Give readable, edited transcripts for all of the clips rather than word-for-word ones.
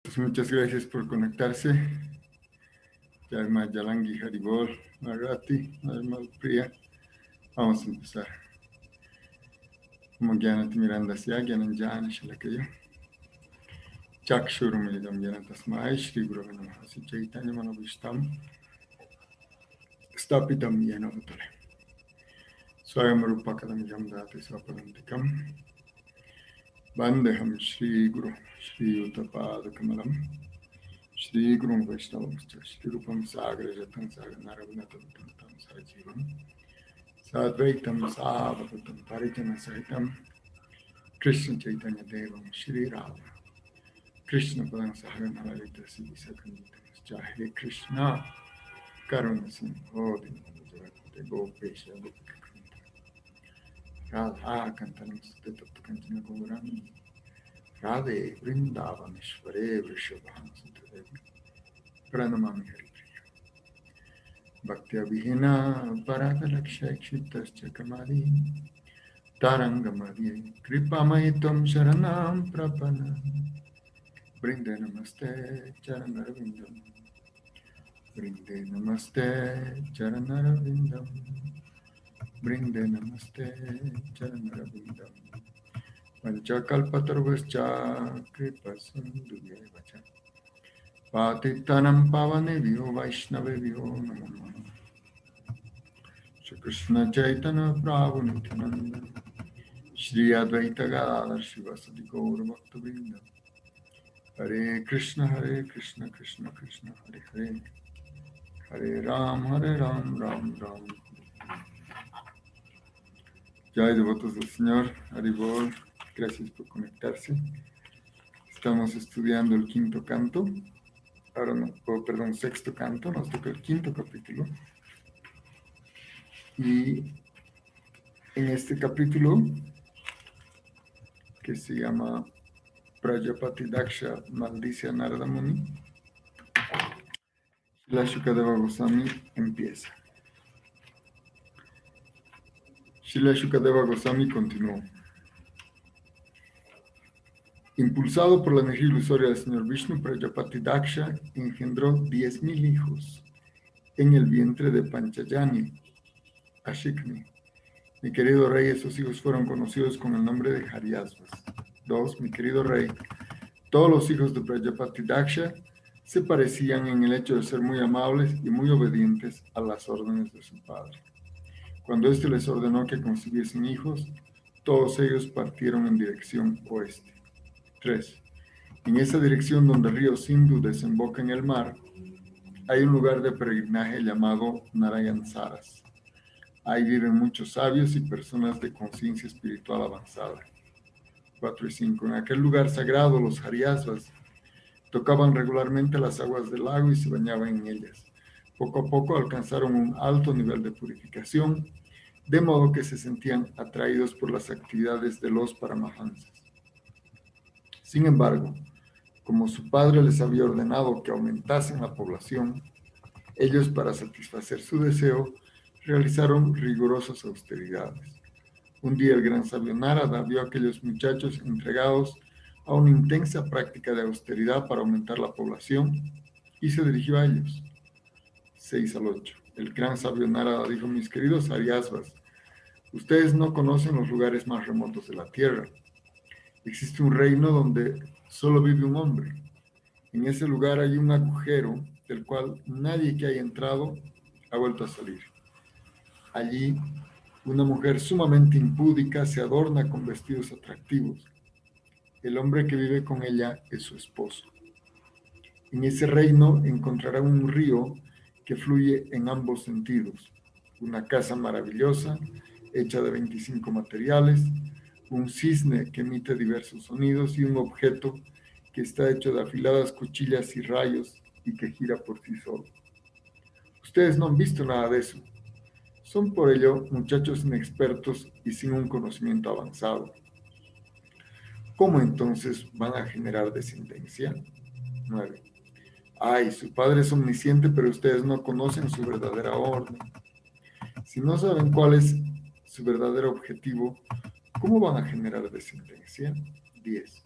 Pues muchas gracias por conectarse. Jai Yalangi Haribol, Marati, Normal Priya. Vamos a empezar. Como Gyanati Miranda Sya, Gyananjana Shalakayo. Chakshurumidam Gyanatasmai, Shri Guru Namaha Chaitanya Manavishtam. Stapitam Yena Utale. Swayam Rupakadam Yamdati Swapadantikam. Vandeham Shri Guru, Shri Utapada Kamalam. Shri Guru Vaishnavam, Shri Rupam Sagra Jatan Sagra Naravanatan Tam Sajivam Sadvaitam Savavatam Parijana Sahitam Krishna Chaitanya Devam Shri Rama Krishna Padam Sahagana Lalita Siddhi Sakanita Hare Krishna Karuna Sindho Dinavajavate Gopesha Gopikakanta Radha Kantanam Sutetatta Kanchana Gaurami Radhe Vrindavaneshware Vrishabham Sutadevi Pranamami Haripriya Bhaktya Vihina Parakalaksha Kshitascha Kamadi Tarangamadi Kripamayitam Sharanam Prapana Brinde Namaste Charanarvindam Brinde Namaste Charanarvindam Brinde Namaste Charanarvindam Panchakalpatarvascha Kripasindhuyevacha Patitanam Pavanebhyo Vaishnavebhyo Namo Namaha Shri Krishna Chaitanya Prabhu Nityananda Shri Advaita Gadadhar Shivasadi Gaura Bhakta-vrinda Hare Krishna Krishna Krishna Hare Hare Hare Ram Ram Ram Jai devotos del Señor, Haribol, gracias por conectarse. Estamos estudiando el quinto canto. Ahora no, perdón, sexto canto, nos toca el quinto capítulo. Y en este capítulo, que se llama Prajapati Daksha maldice a Narada Muni, Srila Shukadeva Goswami empieza. Srila Shukadeva Goswami continuó. Impulsado por la energía ilusoria del señor Vishnu, Prajapati Daksha engendró 10,000 hijos en el vientre de Panchayani, Ashikni. Mi querido rey, esos hijos fueron conocidos con el nombre de Haryasvas. 2. Mi querido rey, todos los hijos de Prajapati Daksha se parecían en el hecho de ser muy amables y muy obedientes a las órdenes de su padre. Cuando éste les ordenó que concibiesen hijos, todos ellos partieron en dirección oeste. 3. En esa dirección donde el río Sindhu desemboca en el mar, hay un lugar de peregrinaje llamado Narayansaras. Ahí viven muchos sabios y personas de conciencia espiritual avanzada. 4 y 5. En aquel lugar sagrado, los Haryasvas tocaban regularmente las aguas del lago y se bañaban en ellas. Poco a poco alcanzaron un alto nivel de purificación, de modo que se sentían atraídos por las actividades de los Paramahansas. Sin embargo, como su padre les había ordenado que aumentasen la población, ellos, para satisfacer su deseo, realizaron rigurosas austeridades. Un día el gran sabio Narada vio a aquellos muchachos entregados a una intensa práctica de austeridad para aumentar la población y se dirigió a ellos. 6 al 8. El gran sabio Narada dijo: mis queridos Haryasvas, ustedes no conocen los lugares más remotos de la tierra. Existe un reino donde solo vive un hombre. En ese lugar hay un agujero del cual nadie que haya entrado ha vuelto a salir. Allí, una mujer sumamente impúdica se adorna con vestidos atractivos. El hombre que vive con ella es su esposo. En ese reino encontrará un río que fluye en ambos sentidos, una casa maravillosa hecha de 25 materiales, un cisne que emite diversos sonidos y un objeto que está hecho de afiladas cuchillas y rayos y que gira por sí solo. Ustedes no han visto nada de eso. Son por ello muchachos inexpertos y sin un conocimiento avanzado. ¿Cómo entonces van a generar descendencia? 9. Ay, su padre es omnisciente, pero ustedes no conocen su verdadera orden. Si no saben cuál es su verdadero objetivo, ¿cómo van a generar descendencia? 10.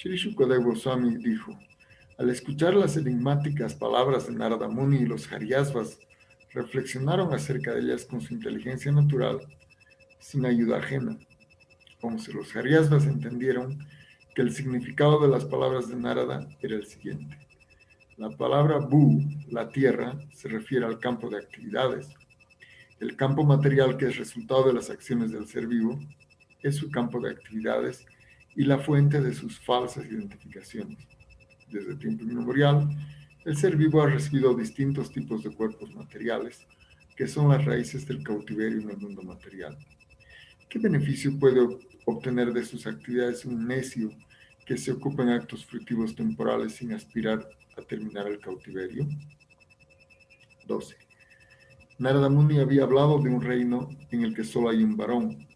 Sri Shukadeva Goswami dijo: al escuchar las enigmáticas palabras de Narada Muni y los Haryasvas, reflexionaron acerca de ellas con su inteligencia natural, sin ayuda ajena. Entonces los Haryasvas entendieron que el significado de las palabras de Narada era el siguiente. La palabra Bu, la tierra, se refiere al campo de actividades. El campo material, que es resultado de las acciones del ser vivo, es su campo de actividades y la fuente de sus falsas identificaciones. Desde tiempo inmemorial, el ser vivo ha recibido distintos tipos de cuerpos materiales, que son las raíces del cautiverio en el mundo material. ¿Qué beneficio puede obtener de sus actividades un necio que se ocupa en actos fructivos temporales sin aspirar a terminar el cautiverio? 12. Narada Muni había hablado de un reino en el que solo hay un varón.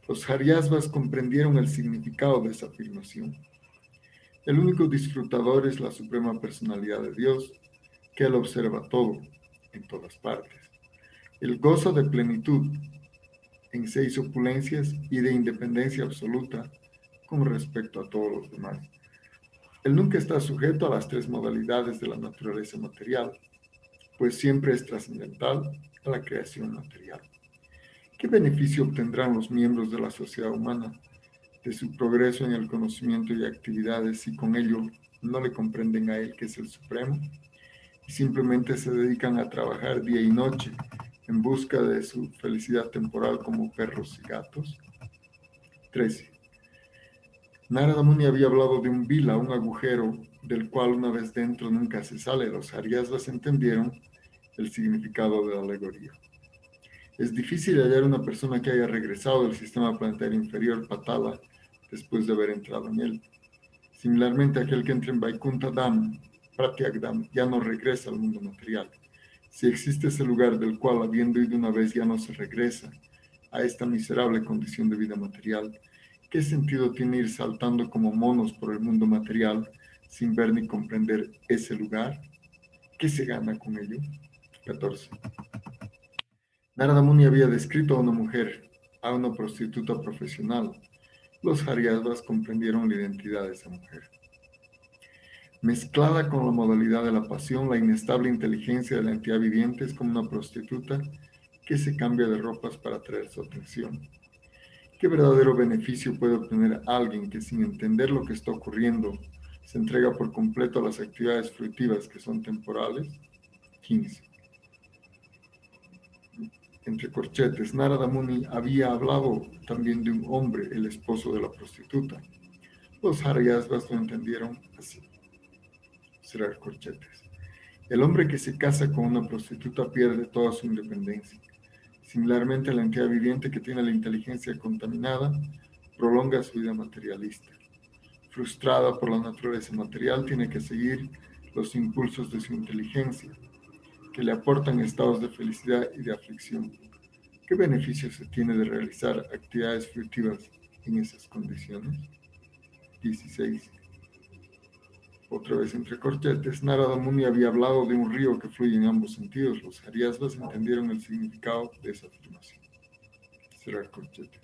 Los Haryasvas comprendieron el significado de esa afirmación. El único disfrutador es la suprema personalidad de Dios, que Él observa todo, en todas partes. El gozo de plenitud en 6 opulencias y de independencia absoluta con respecto a todos los demás. Él nunca está sujeto a las 3 modalidades de la naturaleza material, pues siempre es trascendental a la creación material. ¿Qué beneficio obtendrán los miembros de la sociedad humana de su progreso en el conocimiento y actividades si con ello no le comprenden a Él, que es el Supremo, y simplemente se dedican a trabajar día y noche en busca de su felicidad temporal como perros y gatos? 13. Narada Muni había hablado de un vila, un agujero, del cual una vez dentro nunca se sale. Los Haryasvas entendieron el significado de la alegoría. Es difícil hallar una persona que haya regresado del sistema planetario inferior, Patala, después de haber entrado en él. Similarmente, aquel que entra en Vaikuntha Dham, Pratyag Dham, ya no regresa al mundo material. Si existe ese lugar del cual, habiendo ido una vez, ya no se regresa a esta miserable condición de vida material, ¿qué sentido tiene ir saltando como monos por el mundo material sin ver ni comprender ese lugar? ¿Qué se gana con ello? 14. Narada Muni había descrito a una mujer, a una prostituta profesional. Los Haryasvas comprendieron la identidad de esa mujer. Mezclada con la modalidad de la pasión, la inestable inteligencia de la entidad viviente es como una prostituta que se cambia de ropas para atraer su atención. ¿Qué verdadero beneficio puede obtener alguien que, sin entender lo que está ocurriendo, se entrega por completo a las actividades fruitivas que son temporales? 15. Entre corchetes, Narada Muni había hablado también de un hombre, el esposo de la prostituta. Los Haryasvas lo entendieron así. Cerrar corchetes. El hombre que se casa con una prostituta pierde toda su independencia. Similarmente, la entidad viviente que tiene la inteligencia contaminada prolonga su vida materialista. Frustrada por la naturaleza material, tiene que seguir los impulsos de su inteligencia, que le aportan estados de felicidad y de aflicción. ¿Qué beneficio se tiene de realizar actividades fructivas en esas condiciones? 16. Otra vez entre corchetes, Narada Muni había hablado de un río que fluye en ambos sentidos. Los Haryasvas entendieron el significado de esa afirmación. Cerrar corchetes.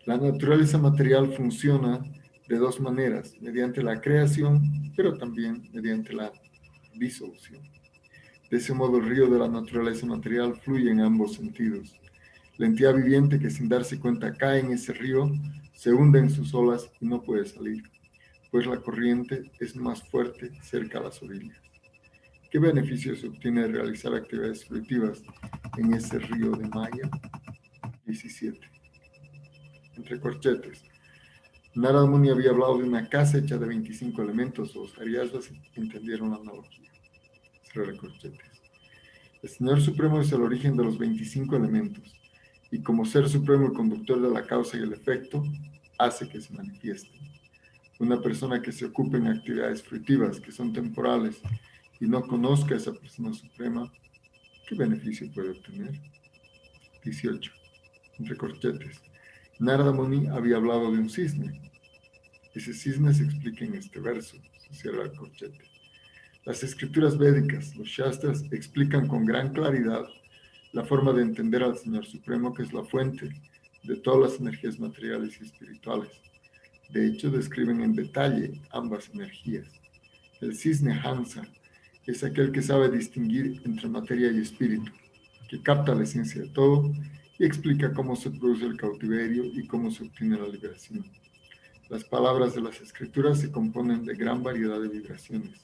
La naturaleza material funciona de 2 maneras, mediante la creación, pero también mediante la disolución. De ese modo, el río de la naturaleza material fluye en ambos sentidos. La entidad viviente que sin darse cuenta cae en ese río, se hunde en sus olas y no puede salir, pues la corriente es más fuerte cerca a las orillas. ¿Qué beneficio se obtiene de realizar actividades fructivas en ese río de Maya? 17. Entre corchetes. Narada Muni había hablado de una casa hecha de 25 elementos. Los Haryasvas entendieron la analogía. Cerrar corchetes. El Señor Supremo es el origen de los 25 elementos, y como Ser Supremo, el conductor de la causa y el efecto, hace que se manifiesten. Una persona que se ocupe en actividades fructivas que son temporales y no conozca a esa persona suprema, ¿qué beneficio puede obtener? 18. Entre corchetes. Narada Muni había hablado de un cisne. Ese cisne se explica en este verso. Se cierra el corchete. Las escrituras védicas, los Shastras, explican con gran claridad la forma de entender al Señor Supremo, que es la fuente de todas las energías materiales y espirituales. De hecho, describen en detalle ambas energías. El cisne Hansa es aquel que sabe distinguir entre materia y espíritu, que capta la esencia de todo y explica cómo se produce el cautiverio y cómo se obtiene la liberación. Las palabras de las escrituras se componen de gran variedad de vibraciones.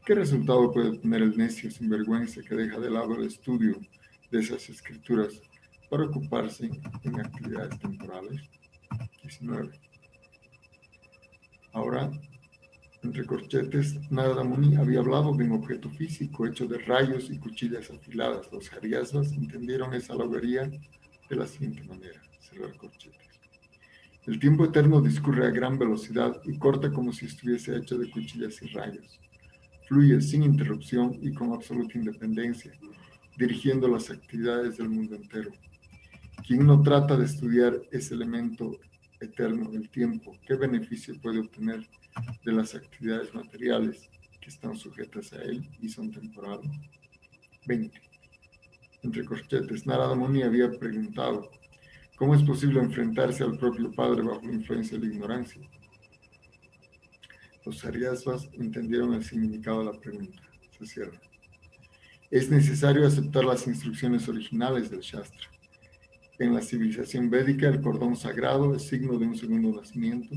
¿Qué resultado puede obtener el necio sinvergüenza que deja de lado el estudio de esas escrituras para ocuparse en actividades temporales? 19. Ahora, entre corchetes, Narada Muni había hablado de un objeto físico hecho de rayos y cuchillas afiladas. Los Haryasvas entendieron esa alegoría de la siguiente manera, cerrar corchetes. El tiempo eterno discurre a gran velocidad y corta como si estuviese hecho de cuchillas y rayos. Fluye sin interrupción y con absoluta independencia, dirigiendo las actividades del mundo entero. Quien no trata de estudiar ese elemento eterno del tiempo, ¿qué beneficio puede obtener de las actividades materiales que están sujetas a él y son temporales? 20. Entre corchetes, Narada Muni había preguntado, ¿cómo es posible enfrentarse al propio Padre bajo la influencia de la ignorancia? Los Haryasvas entendieron el significado de la pregunta. Se cierra. Es necesario aceptar las instrucciones originales del Shastra. En la civilización védica, el cordón sagrado es signo de un segundo nacimiento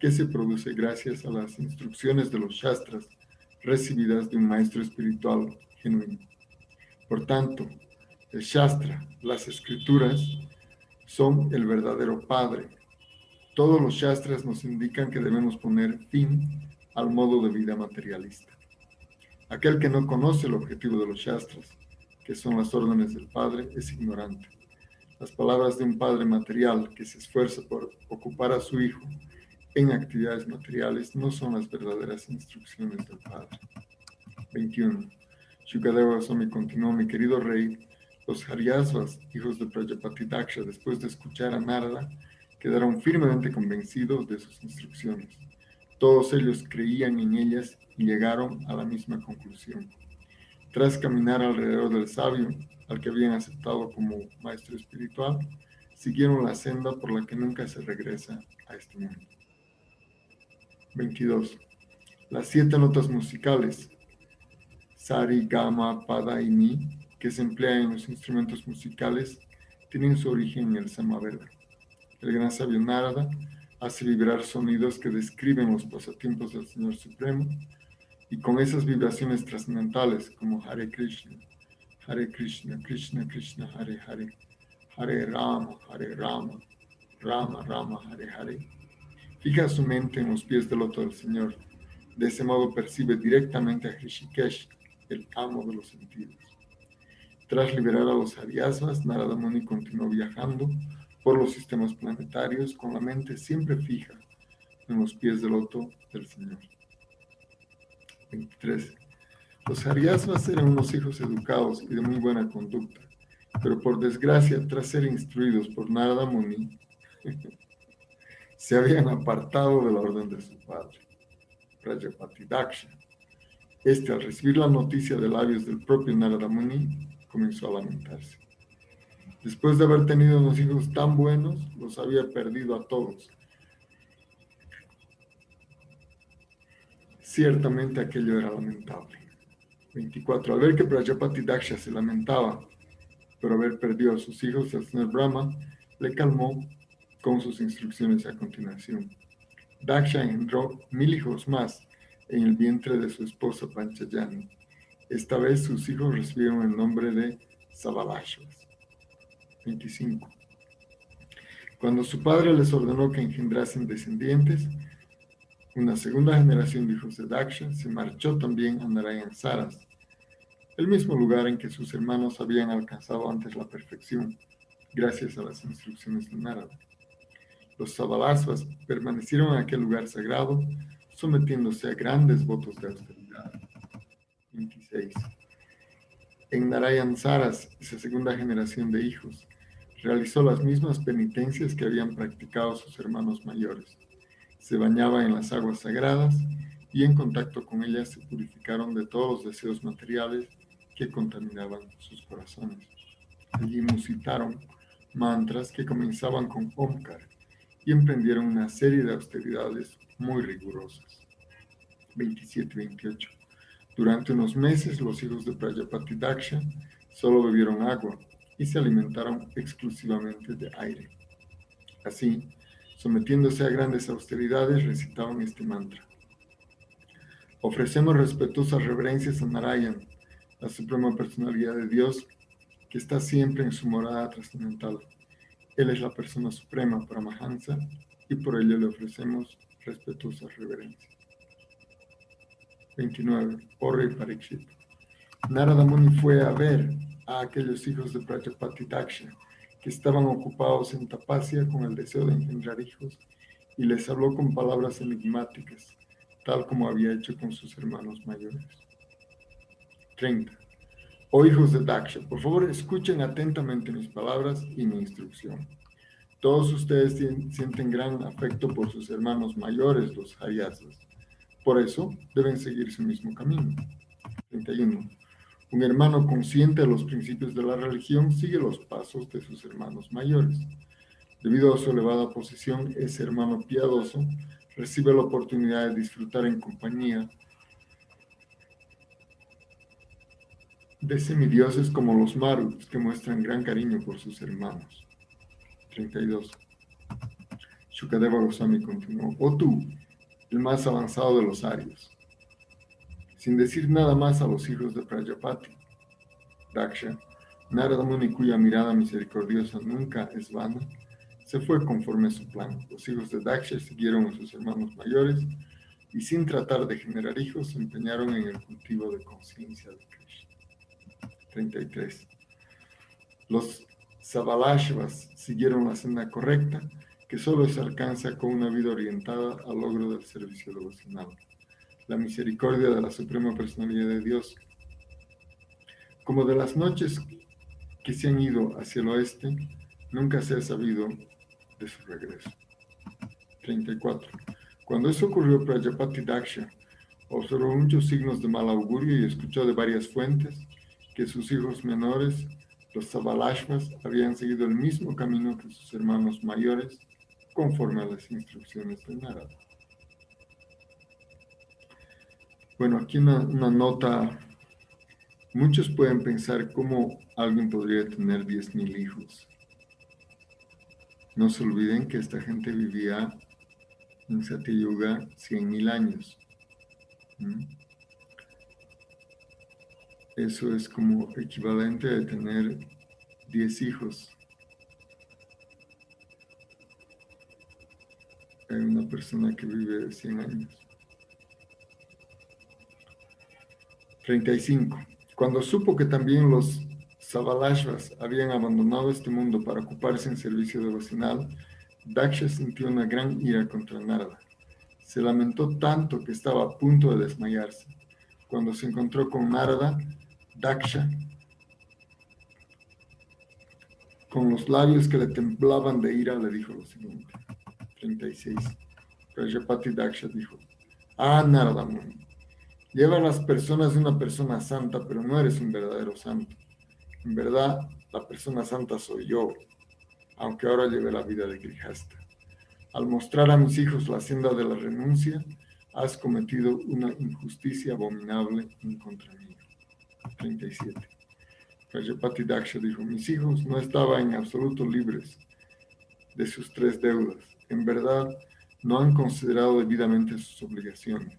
que se produce gracias a las instrucciones de los Shastras recibidas de un maestro espiritual genuino. Por tanto, el Shastra, las escrituras, son el verdadero Padre. Todos los Shastras nos indican que debemos poner fin al modo de vida materialista. Aquel que no conoce el objetivo de los Shastras, que son las órdenes del Padre, es ignorante. Las palabras de un padre material que se esfuerza por ocupar a su hijo en actividades materiales no son las verdaderas instrucciones del Padre. 21. Shukadeva Goswami continuó, mi querido rey, los Haryasvas, hijos de Prajapati Daksha, después de escuchar a Narada, quedaron firmemente convencidos de sus instrucciones. Todos ellos creían en ellas y llegaron a la misma conclusión. Tras caminar alrededor del sabio, al que habían aceptado como maestro espiritual, siguieron la senda por la que nunca se regresa a este mundo. 22. Las 7 notas musicales, Sari, Gama, Pada y Mi, que se emplean en los instrumentos musicales, tienen su origen en el Samaveda. El gran sabio Narada hace vibrar sonidos que describen los pasatiempos del Señor Supremo, y con esas vibraciones trascendentales como Hare Krishna, Krishna Krishna, Hare Hare, Hare Rama, Rama Rama, Hare Hare, fija su mente en los pies del loto del Señor. De ese modo percibe directamente a Hrishikesh, el amo de los sentidos. Tras liberar a los Haryasvas, Narada Muni continuó viajando por los sistemas planetarios con la mente siempre fija en los pies del loto del Señor. 23. Los Haryasvas eran unos hijos educados y de muy buena conducta, pero por desgracia, tras ser instruidos por Narada Muni, se habían apartado de la orden de su padre, Prajapati Daksha. Este, al recibir la noticia de labios del propio Narada Muni, comenzó a lamentarse. Después de haber tenido unos hijos tan buenos, los había perdido a todos. Ciertamente aquello era lamentable. 24. Al ver que Prajapati Daksha se lamentaba por haber perdido a sus hijos, el señor Brahma le calmó con sus instrucciones a continuación. Daksha engendró 1000 hijos más en el vientre de su esposa Panchayani. Esta vez sus hijos recibieron el nombre de Sabalashvas. 25. Cuando su padre les ordenó que engendrasen descendientes, una segunda generación de hijos de Daksha se marchó también a Narayansaras, el mismo lugar en que sus hermanos habían alcanzado antes la perfección, gracias a las instrucciones de Narada. Los Sabalasvas permanecieron en aquel lugar sagrado, sometiéndose a grandes votos de austeridad. 26. En Narayansaras, esa segunda generación de hijos, realizó las mismas penitencias que habían practicado sus hermanos mayores. Se bañaba en las aguas sagradas y en contacto con ellas se purificaron de todos los deseos materiales que contaminaban sus corazones. Allí musitaron mantras que comenzaban con Omkar y emprendieron una serie de austeridades muy rigurosas. 27-28. Durante unos meses, los hijos de Prajapati Daksha solo bebieron agua y se alimentaron exclusivamente de aire. Así, sometiéndose a grandes austeridades, recitaban este mantra. Ofrecemos respetuosas reverencias a Narayan, la suprema personalidad de Dios, que está siempre en su morada trascendental. Él es la persona suprema, Paramahansa, y por ello le ofrecemos respetuosas reverencias. 29. Oh rey Parikshit. Narada Muni fue a ver a aquellos hijos de Prajapati Daksha, que estaban ocupados en tapasya con el deseo de engendrar hijos, y les habló con palabras enigmáticas, tal como había hecho con sus hermanos mayores. 30. Oh hijos de Daksha, por favor escuchen atentamente mis palabras y mi instrucción. Todos ustedes sienten gran afecto por sus hermanos mayores, los Haryasas. Por eso deben seguir su mismo camino. 31. Un hermano consciente de los principios de la religión sigue los pasos de sus hermanos mayores. Debido a su elevada posición, ese hermano piadoso recibe la oportunidad de disfrutar en compañía de semidioses como los Maruts, que muestran gran cariño por sus hermanos. 32. Shukadeva Goswami continuó: oh tú, el más avanzado de los Aryas. Sin decir nada más a los hijos de Prajapati Daksha, Narada Muni, cuya mirada misericordiosa nunca es vana, se fue conforme a su plan. Los hijos de Daksha siguieron a sus hermanos mayores y, sin tratar de generar hijos, se empeñaron en el cultivo de conciencia de Krishna. 33. Los Sabalashvas siguieron la senda correcta, que solo se alcanza con una vida orientada al logro del servicio devocional. La misericordia de la Suprema Personalidad de Dios, como de las noches que se han ido hacia el oeste, nunca se ha sabido de su regreso. 34. Cuando eso ocurrió, Prajapati Daksha observó muchos signos de mal augurio y escuchó de varias fuentes que sus hijos menores, los Sabalashvas, habían seguido el mismo camino que sus hermanos mayores, conforme a las instrucciones de Narada. Bueno, aquí una nota. Muchos pueden pensar cómo alguien podría tener 10,000 hijos. No se olviden que esta gente vivía en Satyayuga 100,000 años. Eso es como equivalente a tener 10 hijos. Hay una persona que vive 100 años. 35. Cuando supo que también los Sabalashvas habían abandonado este mundo para ocuparse en servicio devocional, Daksha sintió una gran ira contra Narada. Se lamentó tanto que estaba a punto de desmayarse. Cuando se encontró con Narada, Daksha, con los labios que le temblaban de ira, le dijo lo siguiente. 36. Prajapati Daksha dijo: ah, Narada Muni, llevan las personas de una persona santa, pero no eres un verdadero santo. En verdad, la persona santa soy yo, aunque ahora lleve la vida de Grihasta. Al mostrar a mis hijos la senda de la renuncia, has cometido una injusticia abominable en contra mí. 37. Prajapati Daksha dijo: mis hijos no estaban en absoluto libres de sus 3 deudas. En verdad, no han considerado debidamente sus obligaciones.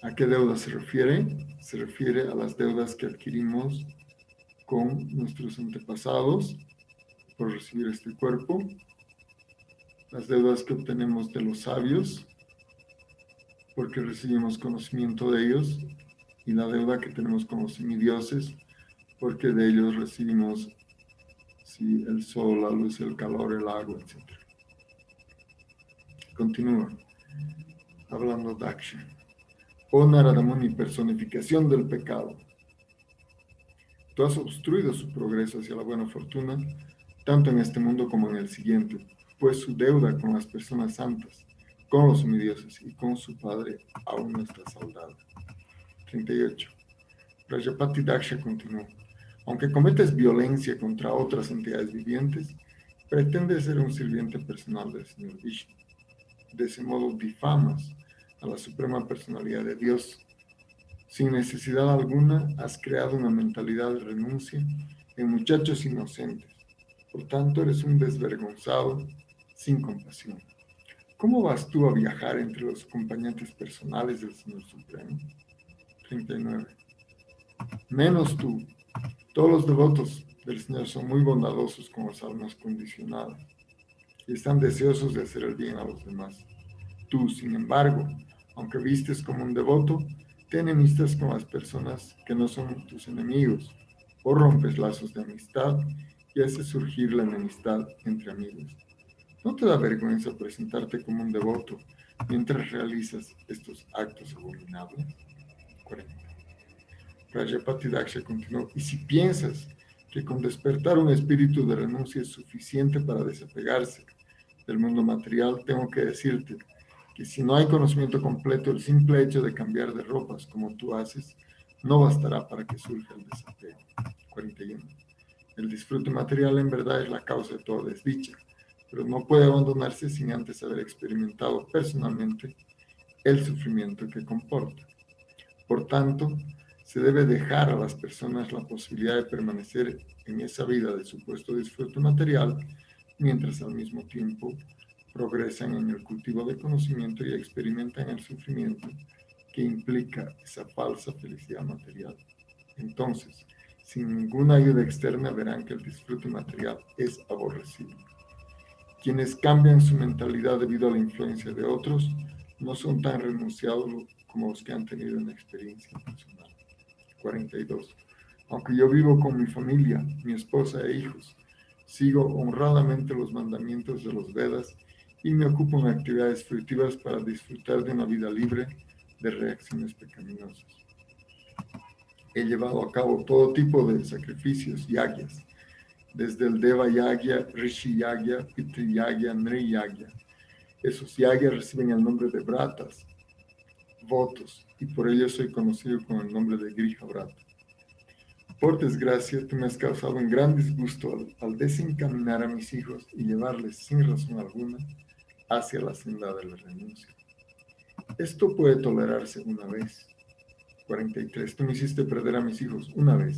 ¿A qué deuda se refiere? Se refiere a las deudas que adquirimos con nuestros antepasados por recibir este cuerpo, las deudas que obtenemos de los sabios porque recibimos conocimiento de ellos, y la deuda que tenemos con los semidioses porque de ellos recibimos el sol, la luz, el calor, el agua, etc. Continúa hablando Daksha. Oh Narada Muni, personificación del pecado, tú has obstruido su progreso hacia la buena fortuna, tanto en este mundo como en el siguiente, pues su deuda con las personas santas, con los semidioses y con su padre aún no está saldada. 38. Prajapati Daksha continuó: aunque cometes violencia contra otras entidades vivientes, Pretendes ser un sirviente personal del Señor Vishnu. De ese modo difamas a la suprema personalidad de Dios. Sin necesidad alguna, has creado una mentalidad de renuncia en muchachos inocentes. Por tanto, eres un desvergonzado sin compasión. ¿Cómo vas tú a viajar entre los acompañantes personales del Señor Supremo? 39. Menos tú. Todos los devotos del Señor son muy bondadosos con las almas condicionadas y están deseosos de hacer el bien a los demás. Tú, sin embargo, aunque vistes como un devoto, te enemistas con las personas que no son tus enemigos, o rompes lazos de amistad y haces surgir la enemistad entre amigos. ¿No te da vergüenza presentarte como un devoto mientras realizas estos actos abominables? 40. Prajapati Daksha continuó, y si piensas que con despertar un espíritu de renuncia es suficiente para desapegarse del mundo material, tengo que decirte que si no hay conocimiento completo, el simple hecho de cambiar de ropas como tú haces, no bastará para que surja el desapego. 41. El disfrute material en verdad es la causa de toda desdicha, pero no puede abandonarse sin antes haber experimentado personalmente el sufrimiento que comporta. Por tanto, se debe dejar a las personas la posibilidad de permanecer en esa vida de supuesto disfrute material, mientras al mismo tiempo progresan en el cultivo de conocimiento y experimentan el sufrimiento que implica esa falsa felicidad material. Entonces, sin ninguna ayuda externa verán que el disfrute material es aborrecible. Quienes cambian su mentalidad debido a la influencia de otros no son tan renunciados como los que han tenido una experiencia personal. 42. Aunque yo vivo con mi familia, mi esposa e hijos, sigo honradamente los mandamientos de los Vedas y me ocupo en actividades fructíferas para disfrutar de una vida libre de reacciones pecaminosas. He llevado a cabo todo tipo de sacrificios, yagyas, desde el Deva Yagya, Rishi Yagya, Pitri Yagya, Nri Yagya. Esos yagyas reciben el nombre de vratas, votos, y por ello soy conocido con el nombre de Griha Vrata. Por desgracia, tú me has causado un gran disgusto al desencaminar a mis hijos y llevarles sin razón alguna hacia la senda de la renuncia. Esto puede tolerarse una vez. 43. Tú me hiciste perder a mis hijos una vez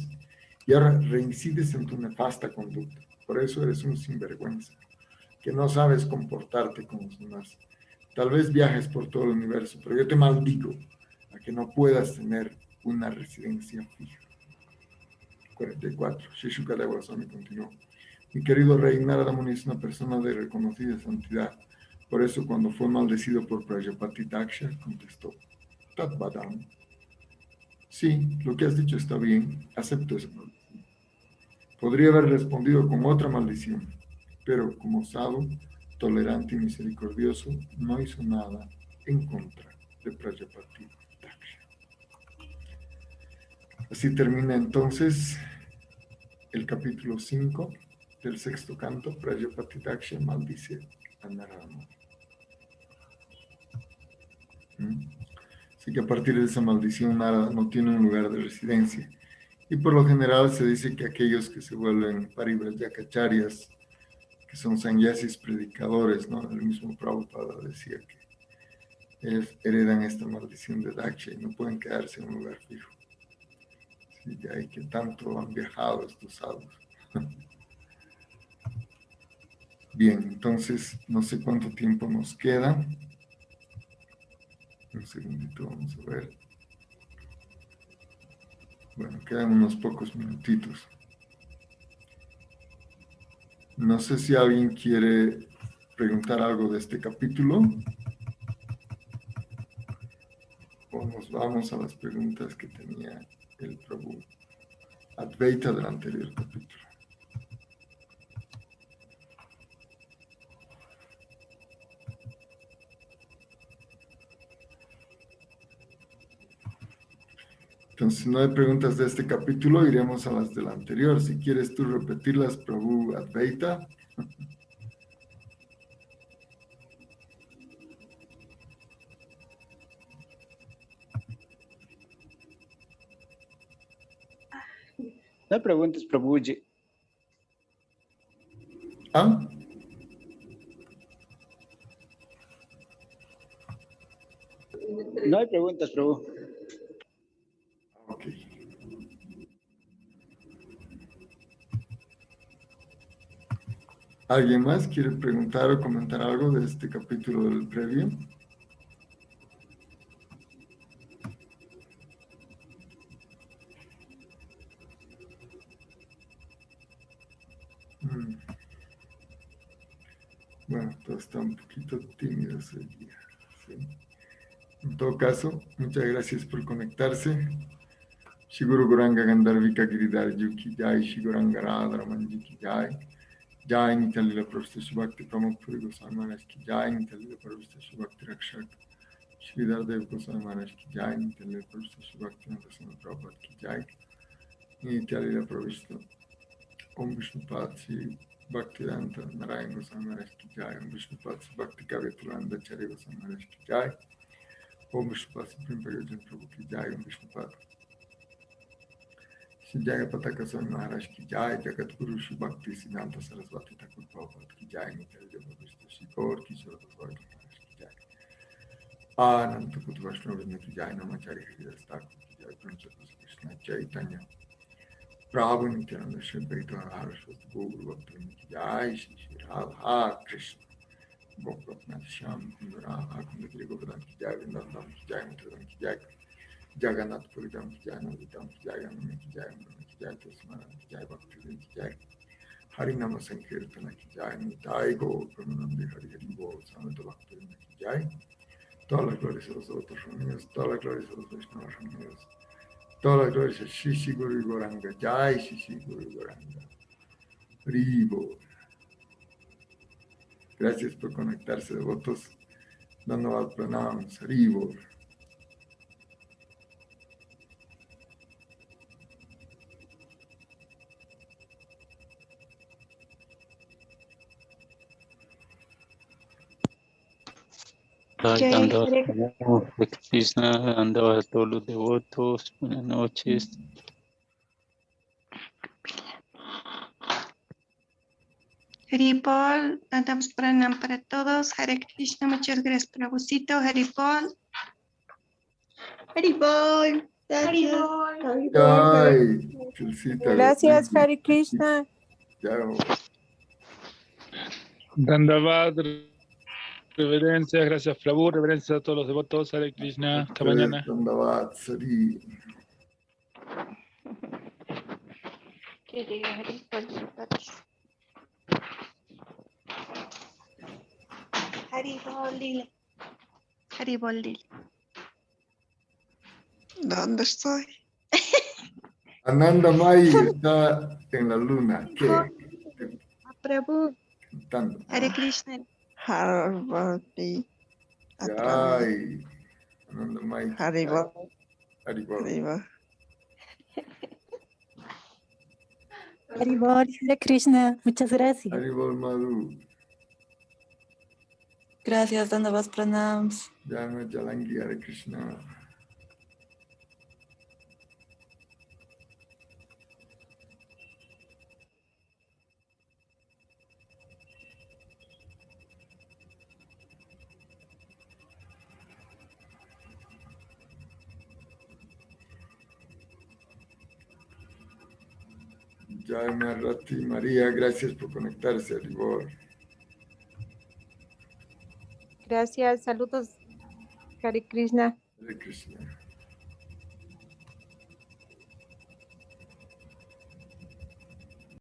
y ahora reincides en tu nefasta conducta. Por eso eres un sinvergüenza, que no sabes comportarte con los demás. Tal vez viajes por todo el universo, pero yo te maldigo a que no puedas tener una residencia fija. 44. Sri Shukadeva Goswami continuó. Mi querido rey, Narada Muni es una persona de reconocida santidad. Por eso, cuando fue maldecido por Prajapati Daksha, contestó, Tat Badam. Sí, lo que has dicho está bien, acepto esa maldición. Podría haber respondido con otra maldición, pero como sadhu, tolerante y misericordioso, no hizo nada en contra de Prajapati Daksha. Así termina entonces el capítulo 5 del sexto canto. Prajapati Daksha maldice a Narada Muni. Así que a partir de esa maldición Narada no tiene un lugar de residencia. Y por lo general se dice que aquellos que se vuelven parivrajakacharyas, que son sannyasis predicadores, ¿no? El mismo Prabhupada decía que ellos heredan esta maldición de Daksha y no pueden quedarse en un lugar fijo. Sí, de ahí que tanto han viajado estos sadhus. Bien, entonces no sé cuánto tiempo nos queda. Un segundito, vamos a ver. Bueno, quedan unos pocos minutitos. No sé si alguien quiere preguntar algo de este capítulo. O nos vamos a las preguntas que tenía el Prabhu Advaita del anterior capítulo. Entonces, si no hay preguntas de este capítulo, iremos a las del anterior. Si quieres tú repetirlas, Prabhu Advaita. No preguntes, Prabhuji. ¿Ah? No hay preguntas, Prabhu. Ok. ¿Alguien más quiere preguntar o comentar algo de este capítulo del previo? Mm. Bueno, todo está un poquito tímido hoy día. ¿Sí? En todo caso, muchas gracias por conectarse. Shiguru Goranga Gandharvika Giridhar Yuki Jai, Shiguranga Radha Manji Ki Jai, Jai Nitalila Pravista Shubhakti Pramod Puri Goswami Maharaj Ki Jai, Nitalila Pravista Shubhakti Rakshak, Shridhar Dev Goswami Maharaj Ki Jai, Nitalila Pravista Shubhakti Nadasana Prabhupada Ki Jai, Nitalila Pravista Om Vishnupad Shri Bhaktivedanta Narayan Goswami Maharaj Ki Jai, Om Vishnupad Shri Bhakti Kavya Tulanda Acharya Goswami Maharaj Ki Jai, Om Vishnupad Supreme Prayojan Prabhu Ki Jai, Om Vishnupad Shri Jagapataka Swami Maharaj Ki Jai, Jagat Guru Shri Bhakti Siddhanta Saraswati Thakur Prabhupada Ki Jai, Nitai Jabhavishta Shri Gaur Kishore Bhagavad Maharaj Ki Jai, Ananta Kut Vaishnava Ki Jai, Namacharya Haridas Thakur Ki Jai, Pramchatas Krishna Chaitanya, Prabhu Nityananda Shri Advaita Harashvati Guru Bhakti Ki Jai, Shri Shri Radha Krishna, Gopinath Shyam Kundara, Kundagiri Govardhan Ki Jai, Vrindavan Ki Jai, Mithran Ki Jai, Jagannath Puri Dham Ki Jai, Navadham Ki Jai, Anand Ki Jai, Anand Ki Jai, Tosmana Ki Jai, Bhakti Ki Jai, Hari Nama Sankirtana Ki Jai, Nitai Gaur Pramanandi Hari Hari Bol, Samanta Bhakti Ki Jai, todas las glorias a los otros reunidos, todas las glorias a los Vaishnavas reunidos, todas las glorias a Shishi Guru Goranga, Jai Shishi Guru Goranga, Hari Bol. Gracias por conectarse, devotos. Dandavad Pranams, Hari Bol. Krishna, andaba a todos los devotos. Buenas noches. Haripol, damos pranam para todos. Hare Krishna, muchas gracias, Prabhucito. Haripol. Haripol. Jai, Chulcita. Gracias, Hare Krishna. Jai. Dandavad, reverencias, gracias Prabhu, reverencias a todos los devotos, Hare Krishna, hasta mañana. Dandavad, Sari. Que diga Haripol. Haripol, dile. Haripol, dile. ¿Dónde estoy? Ananda Mai está en la luna. ¿Qué? Prabhu. Cantando. Hare Krishna. Harvati. Jai. Ananda Mai. Haribol. Haribol. Haribol, Hare Krishna, muchas gracias. Haribol Madhu. Gracias, Dandavad Pranams. Jai Jalangi, Hare Krishna. Jai Marati María, gracias por conectarse, Haribol. Gracias, saludos, Hare Krishna. Hare Krishna.